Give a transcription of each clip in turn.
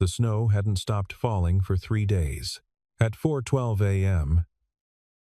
The snow hadn't stopped falling for 3 days. At 4:12 a.m.,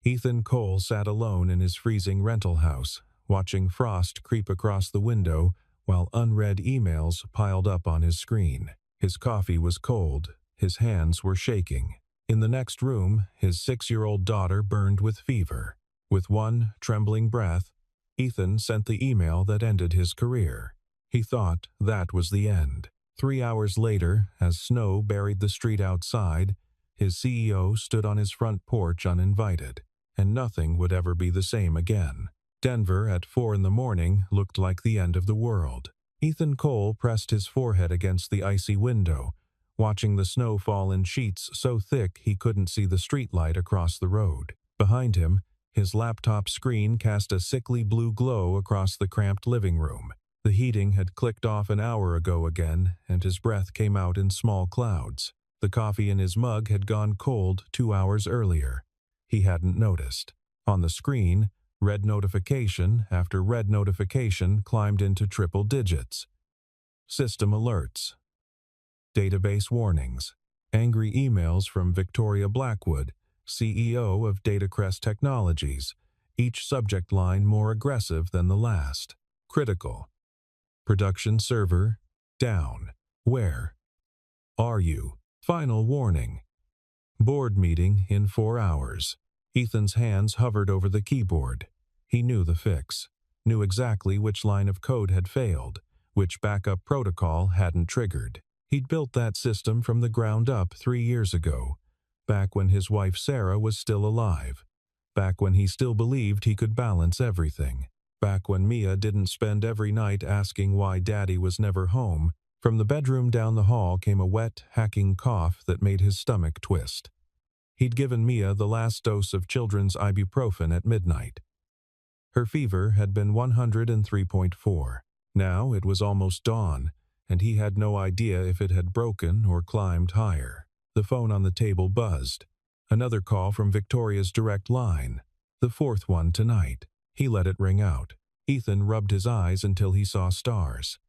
Ethan Cole sat alone in his freezing rental house, watching frost creep across the window while unread emails piled up on his screen. His coffee was cold, his hands were shaking. In the next room, his 6-year-old daughter burned with fever. With one trembling breath, Ethan sent the email that ended his career. He thought that was the end. 3 hours later, as snow buried the street outside, his CEO stood on his front porch uninvited, and nothing would ever be the same again. Denver at 4 in the morning looked like the end of the world. Ethan Cole pressed his forehead against the icy window, watching the snow fall in sheets so thick he couldn't see the streetlight across the road. Behind him, his laptop screen cast a sickly blue glow across the cramped living room. The heating had clicked off an hour ago again, and his breath came out in small clouds. The coffee in his mug had gone cold 2 hours earlier. He hadn't noticed. On the screen, red notification after red notification climbed into triple digits. System alerts. Database warnings. Angry emails from Victoria Blackwood, CEO of Datacrest Technologies, each subject line more aggressive than the last. Critical. Production server down. Where are you? Final warning. Board meeting in 4 hours. Ethan's hands hovered over the keyboard. He knew the fix, knew exactly which line of code had failed, which backup protocol hadn't triggered. He'd built that system from the ground up 3 years ago, back when his wife Sarah was still alive, back when he still believed he could balance everything, back when Mia didn't spend every night asking why Daddy was never home. From the bedroom down the hall came a wet, hacking cough that made his stomach twist. He'd given Mia the last dose of children's ibuprofen at midnight. Her fever had been 103.4. Now it was almost dawn, and he had no idea if it had broken or climbed higher. The phone on the table buzzed. Another call from Victoria's direct line. The 4th one tonight. He let it ring out. Ethan rubbed his eyes until he saw stars.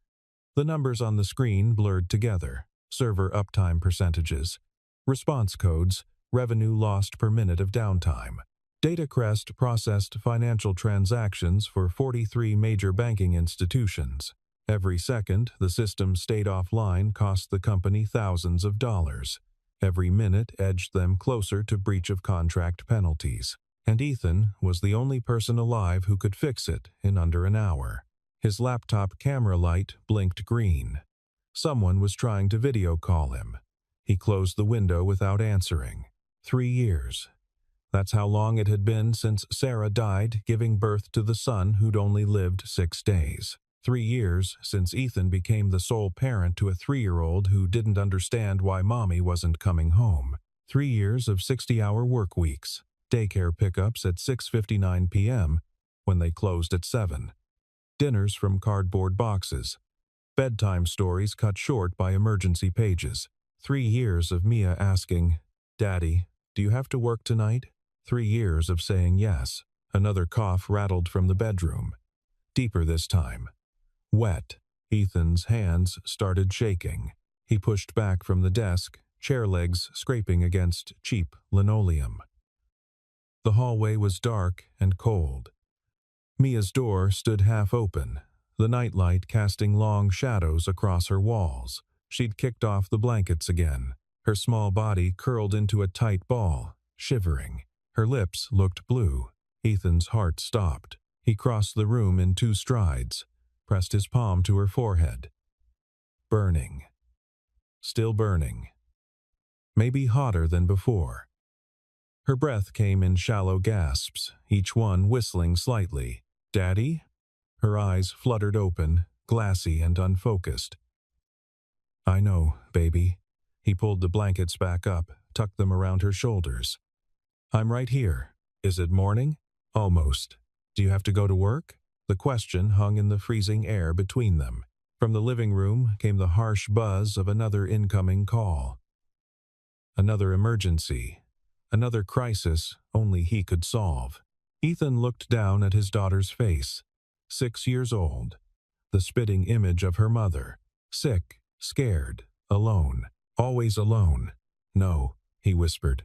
The numbers on the screen blurred together. Server uptime percentages. Response codes. Revenue lost per minute of downtime. Datacrest processed financial transactions for 43 major banking institutions. Every second the system stayed offline cost the company thousands of dollars. Every minute edged them closer to breach of contract penalties. And Ethan was the only person alive who could fix it in under an hour. His laptop camera light blinked green. Someone was trying to video call him. He closed the window without answering. 3 years. That's how long it had been since Sarah died, giving birth to the son who'd only lived 6 days. 3 years since Ethan became the sole parent to a 3-year-old who didn't understand why mommy wasn't coming home. 3 years of 60-hour work weeks, daycare pickups at 6:59 p.m. when they closed at 7. Dinners from cardboard boxes. Bedtime stories cut short by emergency pages. 3 years of Mia asking, "Daddy, do you have to work tonight?" 3 years of saying yes. Another cough rattled from the bedroom. Deeper this time. Wet. Ethan's hands started shaking. He pushed back from the desk, chair legs scraping against cheap linoleum. The hallway was dark and cold. Mia's door stood half open, the nightlight casting long shadows across her walls. She'd kicked off the blankets again. Her small body curled into a tight ball, shivering. Her lips looked blue. Ethan's heart stopped. He crossed the room in 2 strides, pressed his palm to her forehead. Burning. Still burning. Maybe hotter than before. Her breath came in shallow gasps, each one whistling slightly. "Daddy?" Her eyes fluttered open, glassy and unfocused. "I know, baby." He pulled the blankets back up, tucked them around her shoulders. "I'm right here. Is it morning?" "Almost. Do you have to go to work?" The question hung in the freezing air between them. From the living room came the harsh buzz of another incoming call. Another emergency. Another crisis only he could solve. Ethan looked down at his daughter's face. 6 years old. The spitting image of her mother. Sick, scared, alone. Always alone. No, he whispered.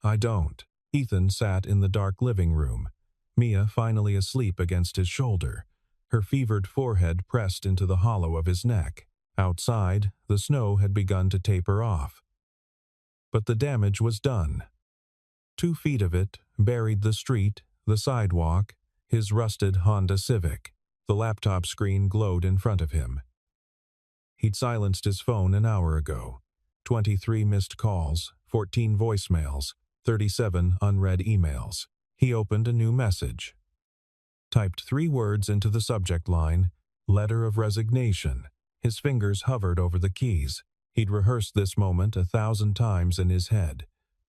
I don't. Ethan sat in the dark living room, Mia finally asleep against his shoulder, her fevered forehead pressed into the hollow of his neck. Outside, the snow had begun to taper off. But the damage was done. 2 feet of it buried the street, the sidewalk, his rusted Honda Civic. The laptop screen glowed in front of him. He'd silenced his phone an hour ago. 23 missed calls, 14 voicemails, 37 unread emails. He opened a new message. Typed 3 words into the subject line, letter of resignation. His fingers hovered over the keys. He'd rehearsed this moment 1,000 times in his head.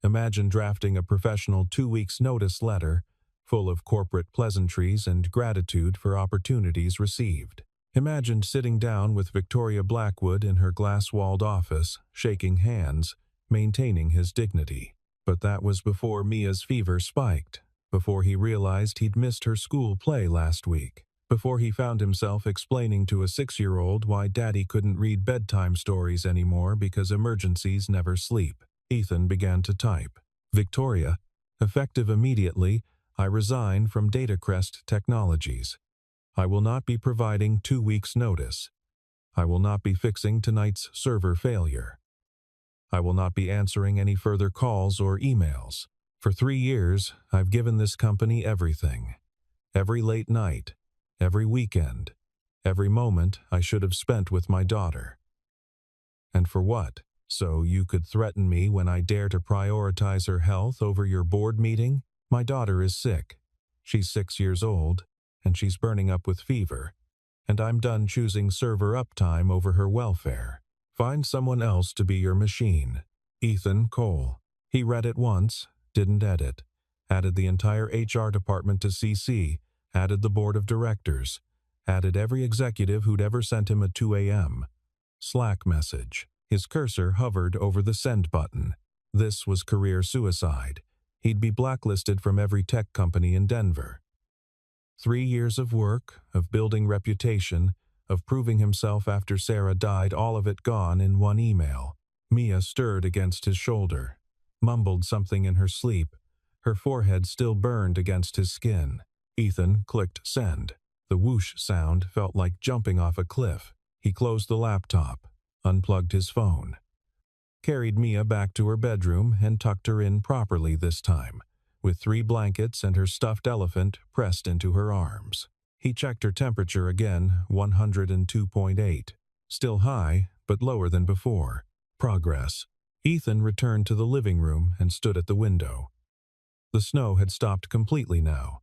Imagine drafting a professional 2 weeks' notice letter, full of corporate pleasantries and gratitude for opportunities received. Imagine sitting down with Victoria Blackwood in her glass-walled office, shaking hands, maintaining his dignity. But that was before Mia's fever spiked, before he realized he'd missed her school play last week, before he found himself explaining to a 6-year-old why Daddy couldn't read bedtime stories anymore because emergencies never sleep. Ethan began to type. Victoria, effective immediately, I resign from Datacrest Technologies. I will not be providing 2 weeks' notice. I will not be fixing tonight's server failure. I will not be answering any further calls or emails. For 3 years, I've given this company everything. Every late night, every weekend, every moment I should have spent with my daughter. And for what? So you could threaten me when I dare to prioritize her health over your board meeting? My daughter is sick. She's 6 years old, and she's burning up with fever. And I'm done choosing server uptime over her welfare. Find someone else to be your machine. Ethan Cole. He read it once, didn't edit. Added the entire HR department to CC, added the board of directors, added every executive who'd ever sent him a 2 a.m. Slack message. His cursor hovered over the send button. This was career suicide. He'd be blacklisted from every tech company in Denver. 3 years of work, of building reputation, of proving himself after Sarah died, all of it gone in one email. Mia stirred against his shoulder, mumbled something in her sleep. Her forehead still burned against his skin. Ethan clicked send. The whoosh sound felt like jumping off a cliff. He closed the laptop, unplugged his phone, carried Mia back to her bedroom and tucked her in properly this time, with 3 blankets and her stuffed elephant pressed into her arms. He checked her temperature again, 102.8. Still high, but lower than before. Progress. Ethan returned to the living room and stood at the window. The snow had stopped completely now.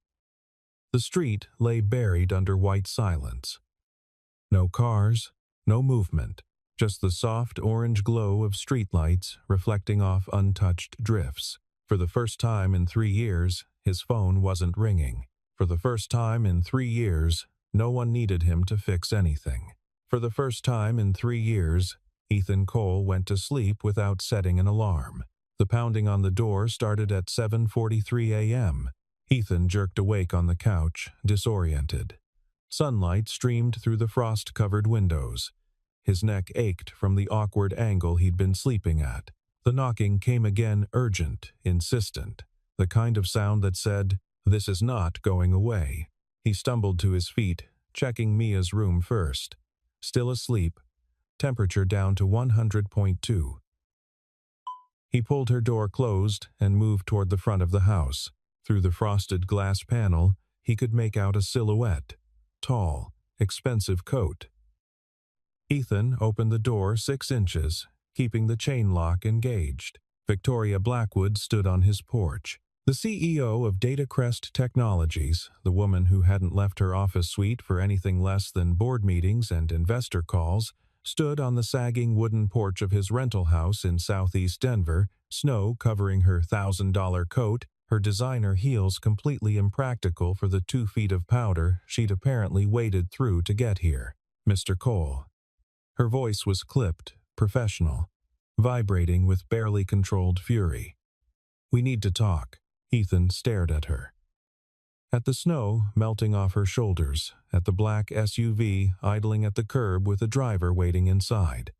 The street lay buried under white silence. No cars, no movement, just the soft orange glow of streetlights reflecting off untouched drifts. For the first time in 3 years, his phone wasn't ringing. For the first time in 3 years, no one needed him to fix anything. For the first time in 3 years, Ethan Cole went to sleep without setting an alarm. The pounding on the door started at 7:43 a.m. Ethan jerked awake on the couch, disoriented. Sunlight streamed through the frost-covered windows. His neck ached from the awkward angle he'd been sleeping at. The knocking came again, urgent, insistent, the kind of sound that said, "This is not going away." He stumbled to his feet, checking Mia's room first. Still asleep, temperature down to 100.2. He pulled her door closed and moved toward the front of the house. Through the frosted glass panel, he could make out a silhouette. Tall, expensive coat. Ethan opened the door 6 inches, keeping the chain lock engaged. Victoria Blackwood stood on his porch. The CEO of Datacrest Technologies, the woman who hadn't left her office suite for anything less than board meetings and investor calls, stood on the sagging wooden porch of his rental house in southeast Denver, snow covering her $1,000 coat, her designer heels completely impractical for the 2 feet of powder she'd apparently waded through to get here. Mr. Cole. Her voice was clipped, professional, vibrating with barely controlled fury. "We need to talk." Ethan stared at her. At the snow melting off her shoulders, at the black SUV idling at the curb with a driver waiting inside.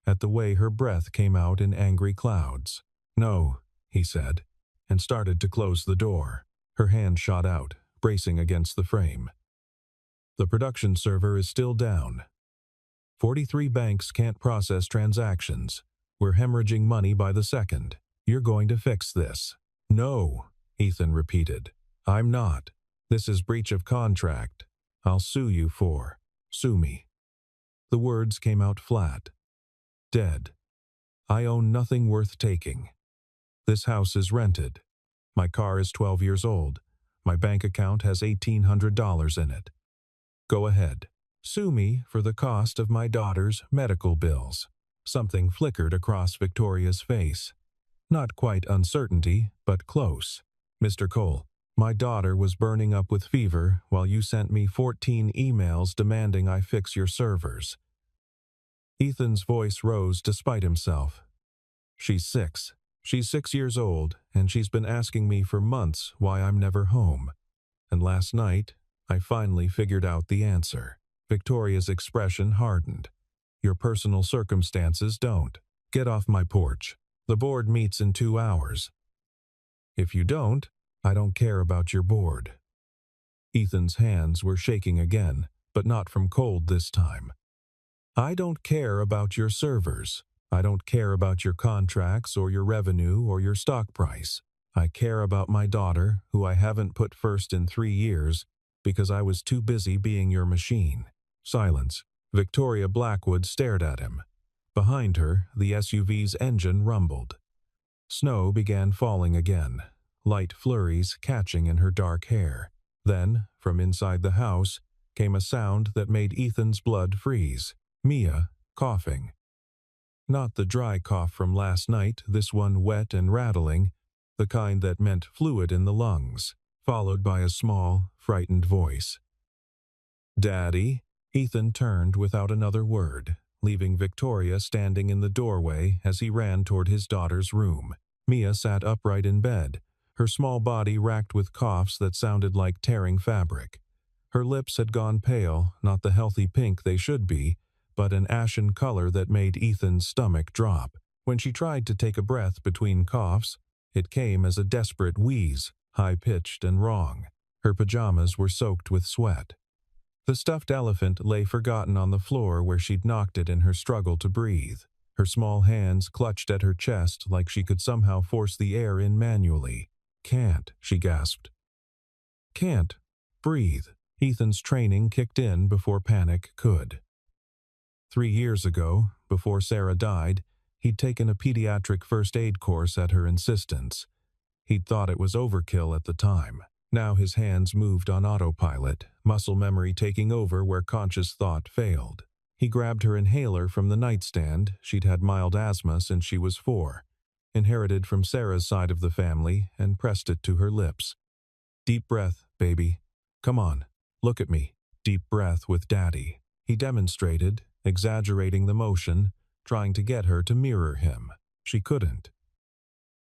at the way her breath came out in angry clouds. "No," he said, and started to close the door. Her hand shot out, bracing against the frame. "The production server is still down. 43 banks can't process transactions. We're hemorrhaging money by the second. You're going to fix this." "No," Ethan repeated. "I'm not. This is breach of contract. I'll sue you for. Sue me." The words came out flat. "Dead. I own nothing worth taking. This house is rented. My car is 12 years old. My bank account has $1,800 in it. Go ahead. Sue me for the cost of my daughter's medical bills." Something flickered across Victoria's face. Not quite uncertainty, but close. "Mr. Cole, my daughter was burning up with fever while you sent me 14 emails demanding I fix your servers." Ethan's voice rose despite himself. "She's 6. She's 6 years old, and she's been asking me for months why I'm never home. And last night, I finally figured out the answer." Victoria's expression hardened. "Your personal circumstances don't. Get off my porch. The board meets in 2 hours. If you don't, I don't care about your board." Ethan's hands were shaking again, but not from cold this time. "I don't care about your servers. I don't care about your contracts or your revenue or your stock price. I care about my daughter, who I haven't put first in 3 years because I was too busy being your machine." Silence. Victoria Blackwood stared at him. Behind her, the SUV's engine rumbled. Snow began falling again, light flurries catching in her dark hair. Then, from inside the house, came a sound that made Ethan's blood freeze. Mia, coughing. Not the dry cough from last night, this one wet and rattling, the kind that meant fluid in the lungs, followed by a small, frightened voice. "Daddy?" Ethan turned without another word, leaving Victoria standing in the doorway as he ran toward his daughter's room. Mia sat upright in bed, her small body racked with coughs that sounded like tearing fabric. Her lips had gone pale, not the healthy pink they should be, but an ashen color that made Ethan's stomach drop. When she tried to take a breath between coughs, it came as a desperate wheeze, high-pitched and wrong. Her pajamas were soaked with sweat. The stuffed elephant lay forgotten on the floor where she'd knocked it in her struggle to breathe. Her small hands clutched at her chest like she could somehow force the air in manually. "Can't," she gasped. "Can't. Breathe." Ethan's training kicked in before panic could. 3 years ago, before Sarah died, he'd taken a pediatric first aid course at her insistence. He'd thought it was overkill at the time. Now his hands moved on autopilot, muscle memory taking over where conscious thought failed. He grabbed her inhaler from the nightstand. She'd had mild asthma since she was 4, inherited from Sarah's side of the family, and pressed it to her lips. "Deep breath, baby. Come on, look at me. Deep breath with Daddy." He demonstrated, exaggerating the motion, trying to get her to mirror him. She couldn't.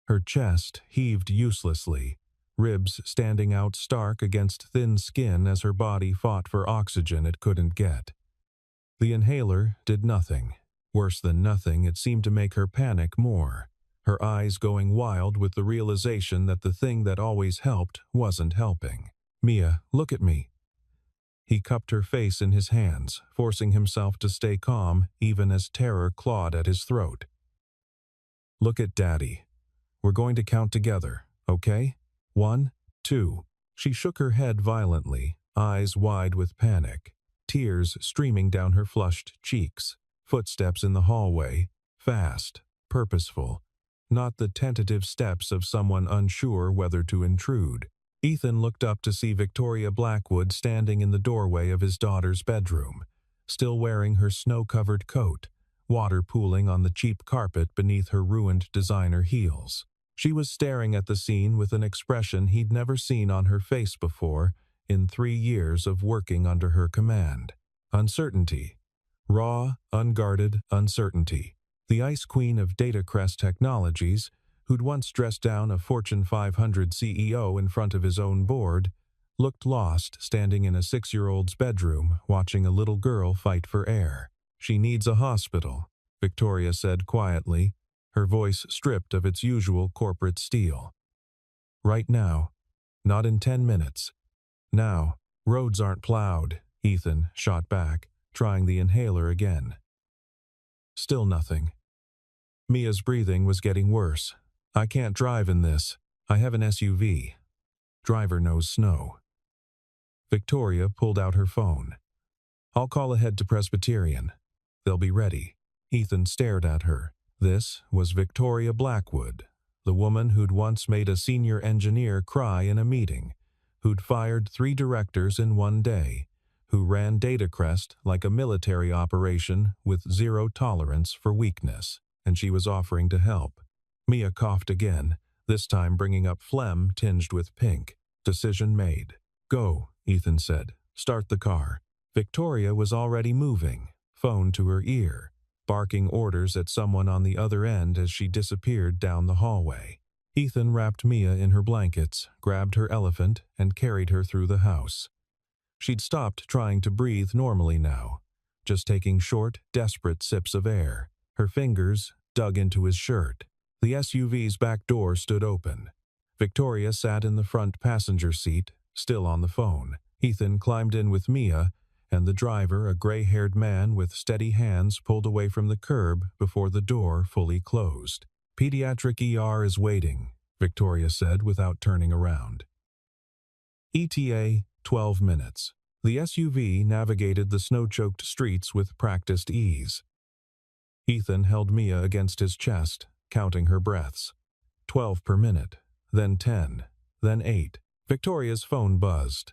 Her chest heaved uselessly, ribs standing out stark against thin skin as her body fought for oxygen it couldn't get. The inhaler did nothing. Worse than nothing, it seemed to make her panic more, her eyes going wild with the realization that the thing that always helped wasn't helping. "Mia, look at me." He cupped her face in his hands, forcing himself to stay calm even as terror clawed at his throat. "Look at Daddy. We're going to count together, okay? 1, 2. She shook her head violently, eyes wide with panic, tears streaming down her flushed cheeks. Footsteps in the hallway, fast, purposeful, not the tentative steps of someone unsure whether to intrude. Ethan looked up to see Victoria Blackwood standing in the doorway of his daughter's bedroom, still wearing her snow-covered coat, water pooling on the cheap carpet beneath her ruined designer heels. She was staring at the scene with an expression he'd never seen on her face before in 3 years of working under her command. Uncertainty. Raw, unguarded uncertainty. The Ice Queen of Datacrest Technologies, who'd once dressed down a Fortune 500 CEO in front of his own board, looked lost standing in a 6-year-old's bedroom watching a little girl fight for air. "She needs a hospital." Victoria said quietly, her voice stripped of its usual corporate steel. Right now. Not in 10 minutes. Now. Roads aren't plowed, Ethan shot back, trying the inhaler again. Still nothing. Mia's breathing was getting worse. I can't drive in this. I have an SUV. Driver knows snow. Victoria pulled out her phone. I'll call ahead to Presbyterian. They'll be ready. Ethan stared at her. This was Victoria Blackwood, the woman who'd once made a senior engineer cry in a meeting, who'd fired 3 directors in one day, who ran Datacrest like a military operation with zero tolerance for weakness, and she was offering to help. Mia coughed again, this time bringing up phlegm tinged with pink. Decision made. Go, Ethan said. Start the car. Victoria was already moving, phone to her ear, barking orders at someone on the other end as she disappeared down the hallway. Ethan wrapped Mia in her blankets, grabbed her elephant, and carried her through the house. She'd stopped trying to breathe normally now, just taking short, desperate sips of air. Her fingers dug into his shirt. The SUV's back door stood open. Victoria sat in the front passenger seat, still on the phone. Ethan climbed in with Mia, and the driver, a gray-haired man with steady hands, pulled away from the curb before the door fully closed. Pediatric ER is waiting, Victoria said without turning around. ETA, 12 minutes. The SUV navigated the snow-choked streets with practiced ease. Ethan held Mia against his chest, counting her breaths. 12 per minute, then 10, then 8. Victoria's phone buzzed.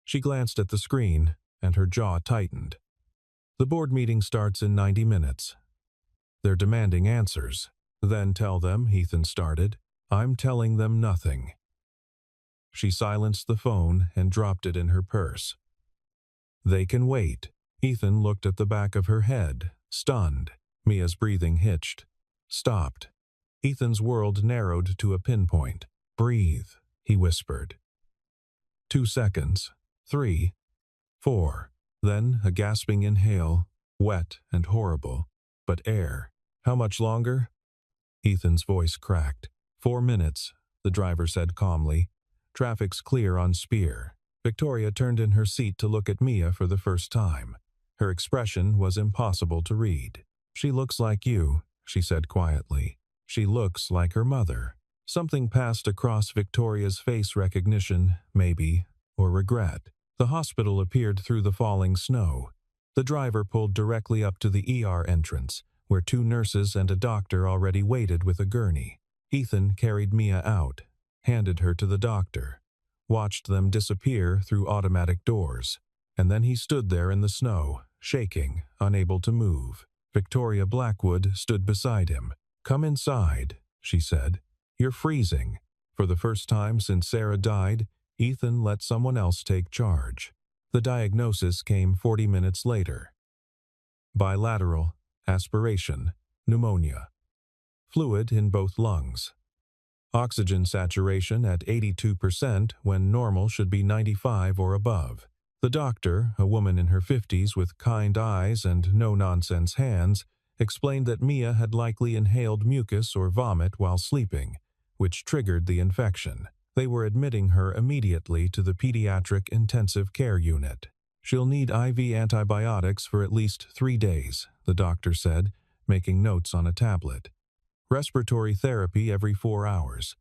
She glanced at the screen, and her jaw tightened. The board meeting starts in 90 minutes. They're demanding answers. Then tell them, Ethan started. I'm telling them nothing. She silenced the phone and dropped it in her purse. They can wait. Ethan looked at the back of her head, stunned. Mia's breathing hitched. Stopped. Ethan's world narrowed to a pinpoint. Breathe, he whispered. 2 seconds. 3. 4. Then a gasping inhale, wet and horrible, but air. How much longer? Ethan's voice cracked. 4 minutes, the driver said calmly. Traffic's clear on Spear. Victoria turned in her seat to look at Mia for the first time. Her expression was impossible to read. She looks like you, she said quietly. She looks like her mother. Something passed across Victoria's face, recognition, maybe, or regret. The hospital appeared through the falling snow. The driver pulled directly up to the ER entrance, where 2 nurses and a doctor already waited with a gurney. Ethan carried Mia out, handed her to the doctor, watched them disappear through automatic doors, and then he stood there in the snow, shaking, unable to move. Victoria Blackwood stood beside him. Come inside, she said. You're freezing. For the first time since Sarah died, Ethan let someone else take charge. The diagnosis came 40 minutes later. Bilateral, aspiration, pneumonia. Fluid in both lungs. Oxygen saturation at 82% when normal should be 95 or above. The doctor, a woman in her 50s with kind eyes and no-nonsense hands, explained that Mia had likely inhaled mucus or vomit while sleeping, which triggered the infection. They were admitting her immediately to the pediatric intensive care unit. She'll need IV antibiotics for at least 3 days, the doctor said, making notes on a tablet. Respiratory therapy every 4 hours.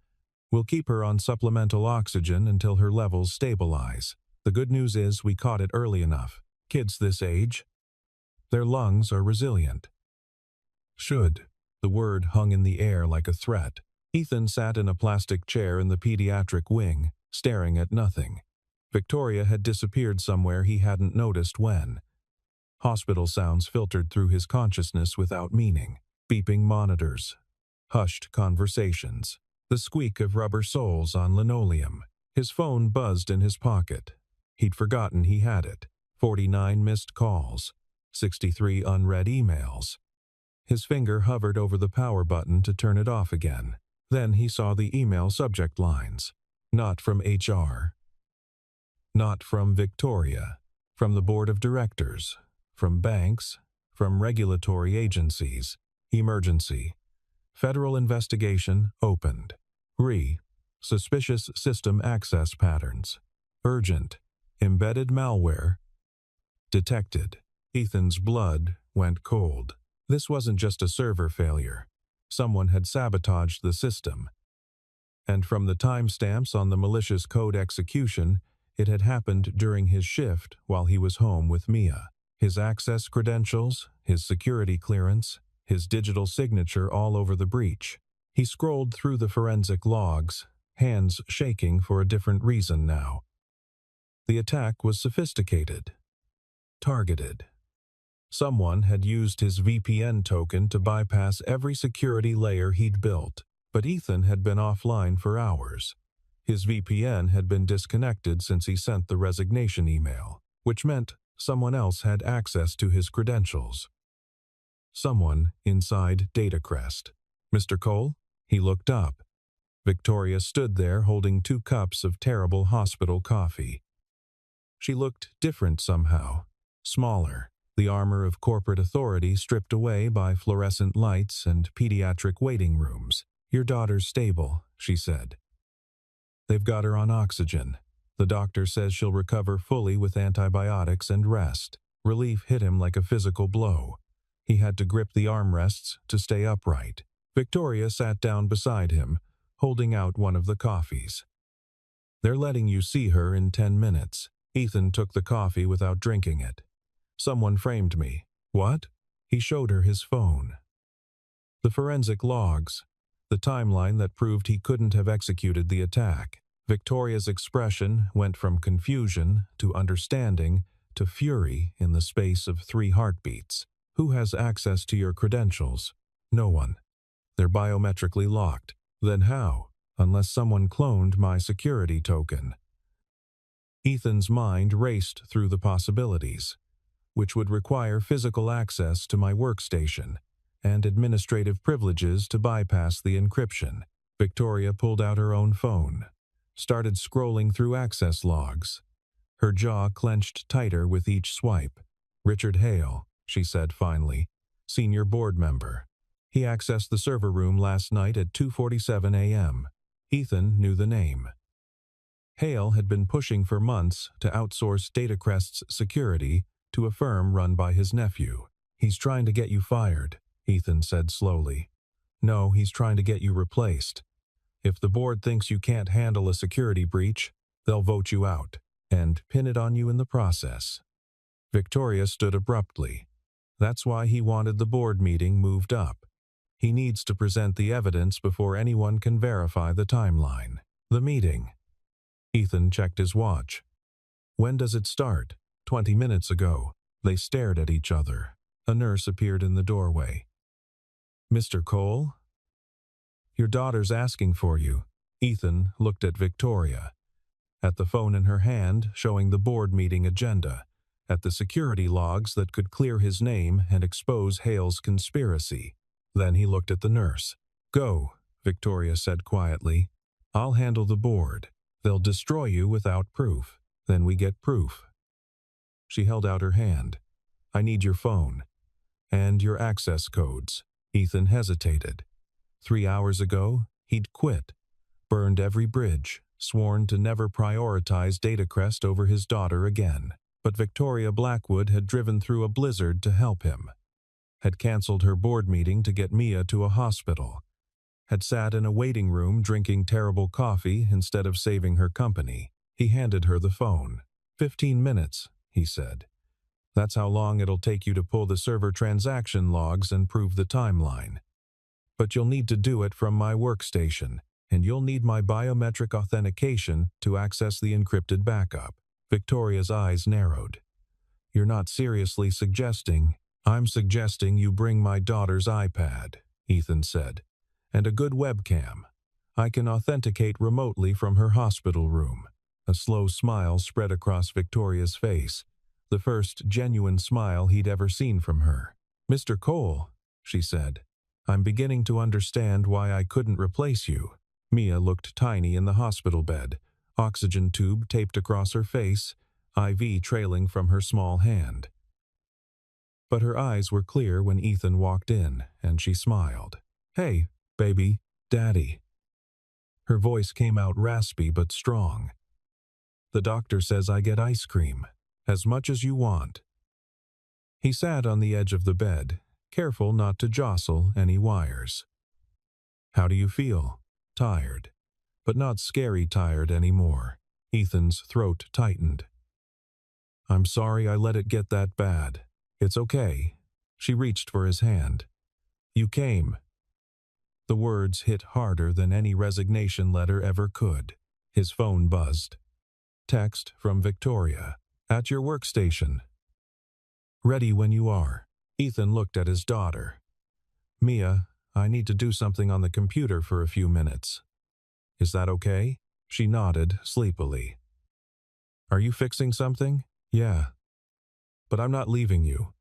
We'll keep her on supplemental oxygen until her levels stabilize. The good news is we caught it early enough. Kids this age, their lungs are resilient. Should. The word hung in the air like a threat. Ethan sat in a plastic chair in the pediatric wing, staring at nothing. Victoria had disappeared somewhere he hadn't noticed when. Hospital sounds filtered through his consciousness without meaning. Beeping monitors. Hushed conversations. The squeak of rubber soles on linoleum. His phone buzzed in his pocket. He'd forgotten he had it. 49 missed calls. 63 unread emails. His finger hovered over the power button to turn it off again. Then he saw the email subject lines. Not from HR. Not from Victoria. From the board of directors. From banks. from regulatory agencies. Emergency. Federal investigation opened. Suspicious system access patterns. Urgent. Embedded malware detected. Ethan's blood went cold. This wasn't just a server failure. Someone had sabotaged the system. And from the timestamps on the malicious code execution, it had happened during his shift while he was home with Mia. His access credentials, his security clearance, his digital signature all over the breach. He scrolled through the forensic logs, hands shaking for a different reason now. The attack was sophisticated. Targeted. Someone had used his VPN token to bypass every security layer he'd built, but Ethan had been offline for hours. His VPN had been disconnected since he sent the resignation email, which meant someone else had access to his credentials. Someone inside Datacrest. "Mr. Cole?" He looked up. Victoria stood there holding 2 cups of terrible hospital coffee. She looked different somehow, smaller, the armor of corporate authority stripped away by fluorescent lights and pediatric waiting rooms. "Your daughter's stable," she said. "They've got her on oxygen. The doctor says she'll recover fully with antibiotics and rest." Relief hit him like a physical blow. He had to grip the armrests to stay upright. Victoria sat down beside him, holding out one of the coffees. "They're letting you see her in 10 minutes. Ethan took the coffee without drinking it. "Someone framed me." "What?" He showed her his phone. The forensic logs. The timeline that proved he couldn't have executed the attack. Victoria's expression went from confusion to understanding to fury in the space of 3 heartbeats. "Who has access to your credentials?" "No one. They're biometrically locked." "Then how? Unless someone cloned my security token." Ethan's mind raced through the possibilities, which would require physical access to my workstation and administrative privileges to bypass the encryption. Victoria pulled out her own phone, started scrolling through access logs. Her jaw clenched tighter with each swipe. "Richard Hale," she said finally, "senior board member. He accessed the server room last night at 2:47 a.m. Ethan knew the name. Hale had been pushing for months to outsource Datacrest's security to a firm run by his nephew. "He's trying to get you fired," Ethan said slowly. "No, he's trying to get you replaced. If the board thinks you can't handle a security breach, they'll vote you out and pin it on you in the process." Victoria stood abruptly. "That's why he wanted the board meeting moved up. He needs to present the evidence before anyone can verify the timeline." "The meeting." Ethan checked his watch. "When does it start?" 20 minutes ago." They stared at each other. A nurse appeared in the doorway. "Mr. Cole?" "Your daughter's asking for you." Ethan looked at Victoria, at the phone in her hand showing the board meeting agenda, at the security logs that could clear his name and expose Hale's conspiracy. Then he looked at the nurse. "Go," Victoria said quietly. "I'll handle the board. They'll destroy you without proof. Then we get proof." She held out her hand. "I need your phone. And your access codes." Ethan hesitated. 3 hours ago, he'd quit, burned every bridge, sworn to never prioritize Datacrest over his daughter again. But Victoria Blackwood had driven through a blizzard to help him, had canceled her board meeting to get Mia to a hospital, had sat in a waiting room drinking terrible coffee instead of saving her company. He handed her the phone. 15 minutes, he said. "That's how long it'll take you to pull the server transaction logs and prove the timeline. But you'll need to do it from my workstation, and you'll need my biometric authentication to access the encrypted backup." Victoria's eyes narrowed. "You're not seriously suggesting—" "I'm suggesting you bring my daughter's iPad," Ethan said, "and a good webcam. I can authenticate remotely from her hospital room." A slow smile spread across Victoria's face, the first genuine smile he'd ever seen from her. "Mr. Cole," she said, "I'm beginning to understand why I couldn't replace you." Mia looked tiny in the hospital bed, oxygen tube taped across her face, IV trailing from her small hand. But her eyes were clear when Ethan walked in, and she smiled. "Hey, baby, Daddy." Her voice came out raspy but strong. "The doctor says I get ice cream, as much as you want." He sat on the edge of the bed, careful not to jostle any wires. "How do you feel?" "Tired. But not scary tired anymore." Ethan's throat tightened. "I'm sorry I let it get that bad. It's okay." She reached for his hand. "You came." The words hit harder than any resignation letter ever could. His phone buzzed. Text from Victoria. "At your workstation. Ready when you are." Ethan looked at his daughter. "Mia, I need to do something on the computer for a few minutes. Is that okay?" She nodded sleepily. "Are you fixing something?" "Yeah. But I'm not leaving you.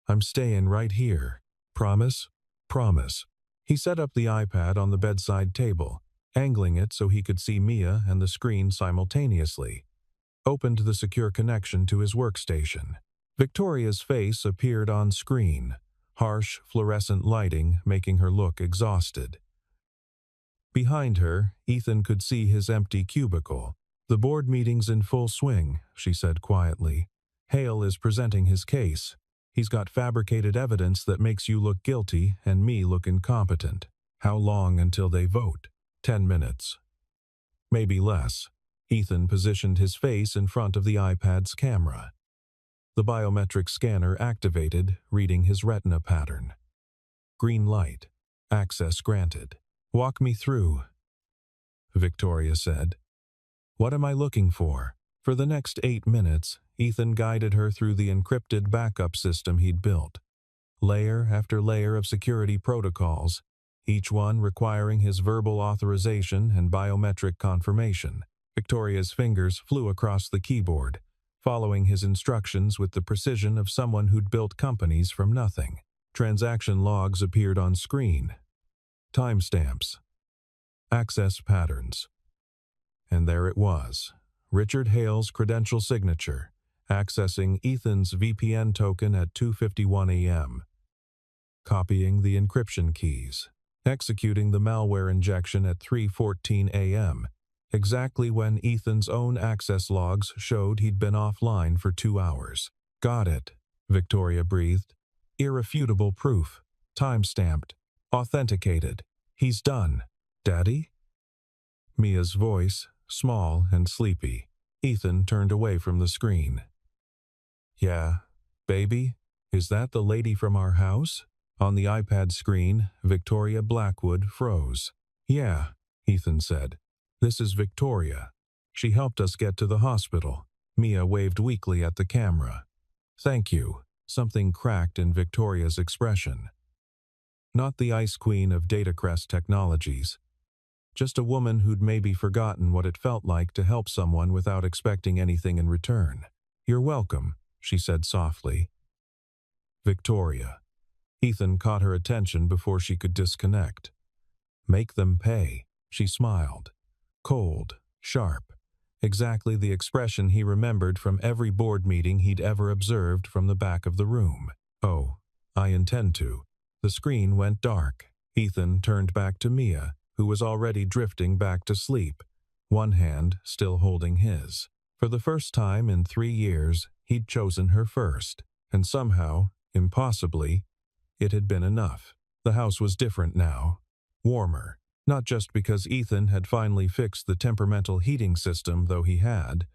I'm staying right here. Promise?" "Promise." He set up the iPad on the bedside table, angling it so he could see Mia and the screen simultaneously. Opened the secure connection to his workstation. Victoria's face appeared on screen, harsh fluorescent lighting making her look exhausted. Behind her, Ethan could see his empty cubicle. "The board meeting's in full swing," she said quietly. "Hale is presenting his case. He's got fabricated evidence that makes you look guilty and me look incompetent. How long until they vote?" 10 minutes. Maybe less. Ethan positioned his face in front of the iPad's camera. The biometric scanner activated, reading his retina pattern. Green light. Access granted. "Walk me through," Victoria said. "What am I looking for?" For the next 8 minutes, Ethan guided her through the encrypted backup system he'd built. Layer after layer of security protocols, each one requiring his verbal authorization and biometric confirmation. Victoria's fingers flew across the keyboard, following his instructions with the precision of someone who'd built companies from nothing. Transaction logs appeared on screen. Timestamps. Access patterns. And there it was. Richard Hale's credential signature, accessing Ethan's VPN token at 2:51 a.m. Copying the encryption keys. Executing the malware injection at 3:14 a.m., exactly when Ethan's own access logs showed he'd been offline for 2 hours. "Got it," Victoria breathed. "Irrefutable proof. Time-stamped. Authenticated. He's done. Daddy?" Mia's voice, small and sleepy. Ethan turned away from the screen. "Yeah, baby? Is that the lady from our house?" On the iPad screen, Victoria Blackwood froze. "Yeah," Ethan said. "This is Victoria. She helped us get to the hospital." Mia waved weakly at the camera. "Thank you." Something cracked in Victoria's expression. Not the Ice Queen of Datacrest Technologies. Just a woman who'd maybe forgotten what it felt like to help someone without expecting anything in return. "You're welcome," she said softly. Victoria. Ethan caught her attention before she could disconnect. "Make them pay," she smiled. Cold, sharp. Exactly the expression he remembered from every board meeting he'd ever observed from the back of the room. "Oh, I intend to." The screen went dark. Ethan turned back to Mia, who was already drifting back to sleep, one hand still holding his. For the first time in 3 years, he'd chosen her first, and somehow, impossibly, it had been enough. The house was different now. Warmer. Not just because Ethan had finally fixed the temperamental heating system, though he had,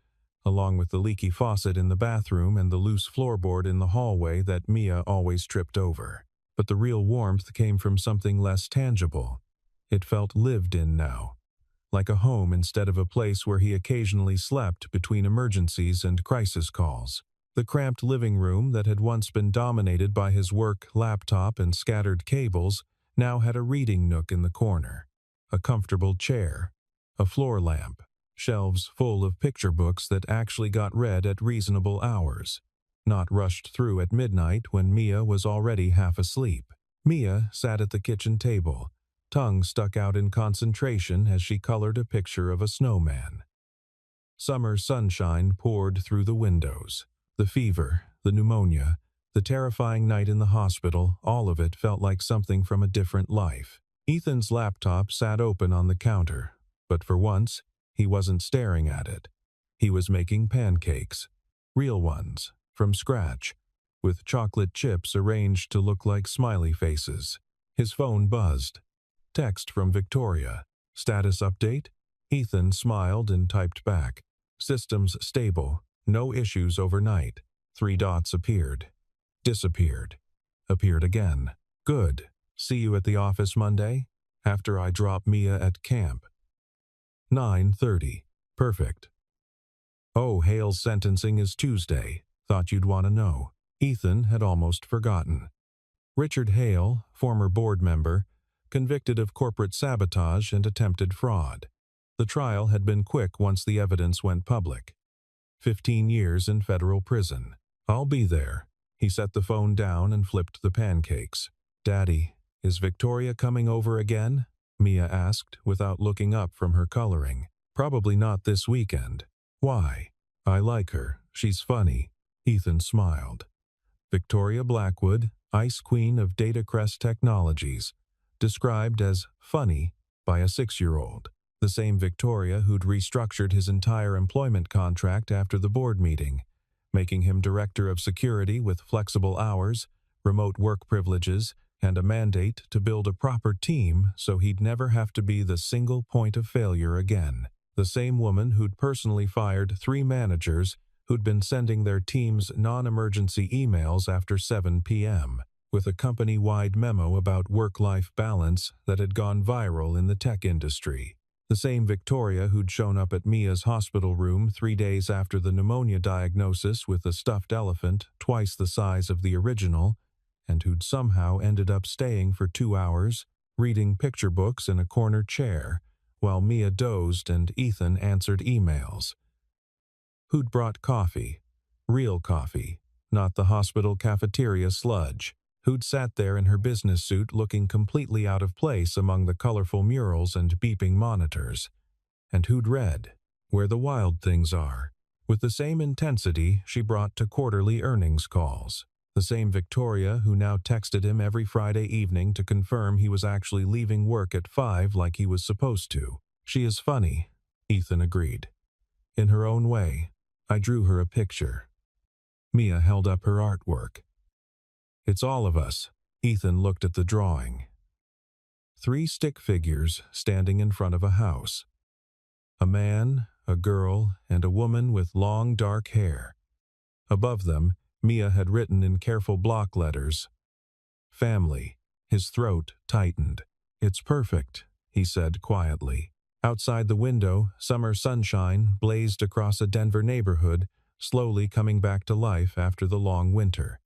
along with the leaky faucet in the bathroom and the loose floorboard in the hallway that Mia always tripped over. But the real warmth came from something less tangible. It felt lived in now, like a home instead of a place where he occasionally slept between emergencies and crisis calls. The cramped living room that had once been dominated by his work laptop and scattered cables now had a reading nook in the corner, a comfortable chair, a floor lamp, shelves full of picture books that actually got read at reasonable hours, not rushed through at midnight when Mia was already half asleep. Mia sat at the kitchen table, tongue stuck out in concentration as she colored a picture of a snowman. Summer sunshine poured through the windows. The fever, the pneumonia, The terrifying night in the hospital, all of it felt like something from a different life. Ethan's laptop sat open on the counter, but for once, he wasn't staring at it. He was making pancakes. Real ones, from scratch, with chocolate chips arranged to look like smiley faces. His phone buzzed. Text from Victoria. Status update? Ethan smiled and typed back. Systems stable. No issues overnight. 3 dots appeared. Disappeared. Appeared again. Good. See you at the office Monday? After I drop Mia at camp. 9:30. Perfect. Oh, Hale's sentencing is Tuesday. Thought you'd want to know. Ethan had almost forgotten. Richard Hale, former board member, convicted of corporate sabotage and attempted fraud. The trial had been quick once the evidence went public. 15 years in federal prison. I'll be there. He set the phone down and flipped the pancakes. Daddy, is Victoria coming over again? Mia asked without looking up from her coloring. Probably not this weekend. Why? I like her. She's funny. Ethan smiled. Victoria Blackwood, Ice Queen of Datacrest Technologies, described as funny by a 6-year-old. The same Victoria who'd restructured his entire employment contract after the board meeting, making him director of security with flexible hours, remote work privileges, and a mandate to build a proper team so he'd never have to be the single point of failure again. The same woman who'd personally fired 3 managers who'd been sending their teams non-emergency emails after 7 p.m., with a company-wide memo about work-life balance that had gone viral in the tech industry. The same Victoria who'd shown up at Mia's hospital room 3 days after the pneumonia diagnosis with a stuffed elephant twice the size of the original, and who'd somehow ended up staying for 2 hours, reading picture books in a corner chair, while Mia dozed and Ethan answered emails. Who'd brought coffee, real coffee, not the hospital cafeteria sludge. Who'd sat there in her business suit looking completely out of place among the colorful murals and beeping monitors. And who'd read Where the Wild Things Are, with the same intensity she brought to quarterly earnings calls. The same Victoria who now texted him every Friday evening to confirm he was actually leaving work at 5 like he was supposed to. She is funny, Ethan agreed. In her own way. I drew her a picture. Mia held up her artwork. It's all of us. Ethan looked at the drawing. 3 stick figures standing in front of a house. A man, a girl, and a woman with long dark hair. Above them, Mia had written in careful block letters, "Family." His throat tightened. "It's perfect," he said quietly. Outside the window, summer sunshine blazed across a Denver neighborhood, slowly coming back to life after the long winter.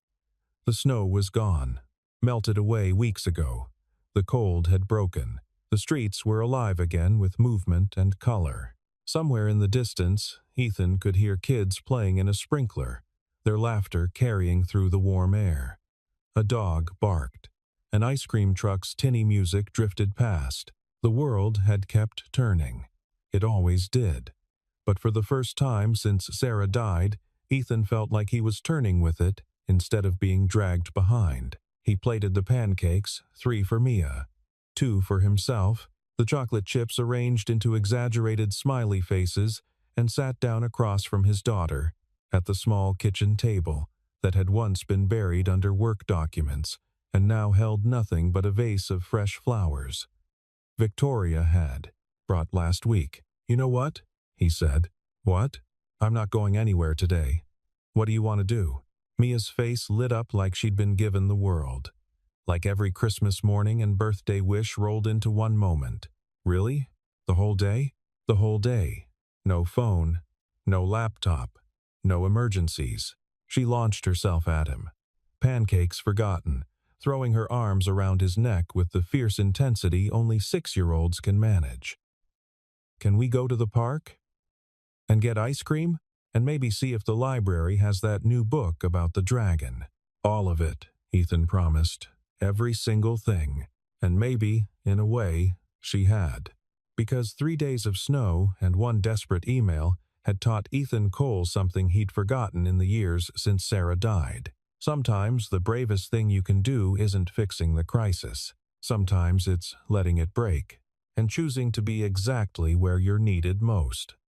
The snow was gone, melted away weeks ago. The cold had broken. The streets were alive again with movement and color. Somewhere in the distance, Ethan could hear kids playing in a sprinkler, their laughter carrying through the warm air. A dog barked. An ice cream truck's tinny music drifted past. The world had kept turning. It always did. But for the first time since Sarah died, Ethan felt like he was turning with it instead of being dragged behind. He plated the pancakes, 3 for Mia, 2 for himself, the chocolate chips arranged into exaggerated smiley faces, and sat down across from his daughter at the small kitchen table that had once been buried under work documents and now held nothing but a vase of fresh flowers. Victoria had brought last week. "You know what?" he said. "What?" "I'm not going anywhere today." "What do you want to do?" Mia's face lit up like she'd been given the world. Like every Christmas morning and birthday wish rolled into one moment. "Really? The whole day?" "The whole day. No phone. No laptop. No emergencies." She launched herself at him. Pancakes forgotten, throwing her arms around his neck with the fierce intensity only 6-year-olds can manage. "Can we go to the park? And get ice cream? And maybe see if the library has that new book about the dragon?" "All of it," Ethan promised. "Every single thing." And maybe, in a way, she had. Because 3 days of snow and 1 desperate email had taught Ethan Cole something he'd forgotten in the years since Sarah died. Sometimes the bravest thing you can do isn't fixing the crisis. Sometimes it's letting it break and choosing to be exactly where you're needed most.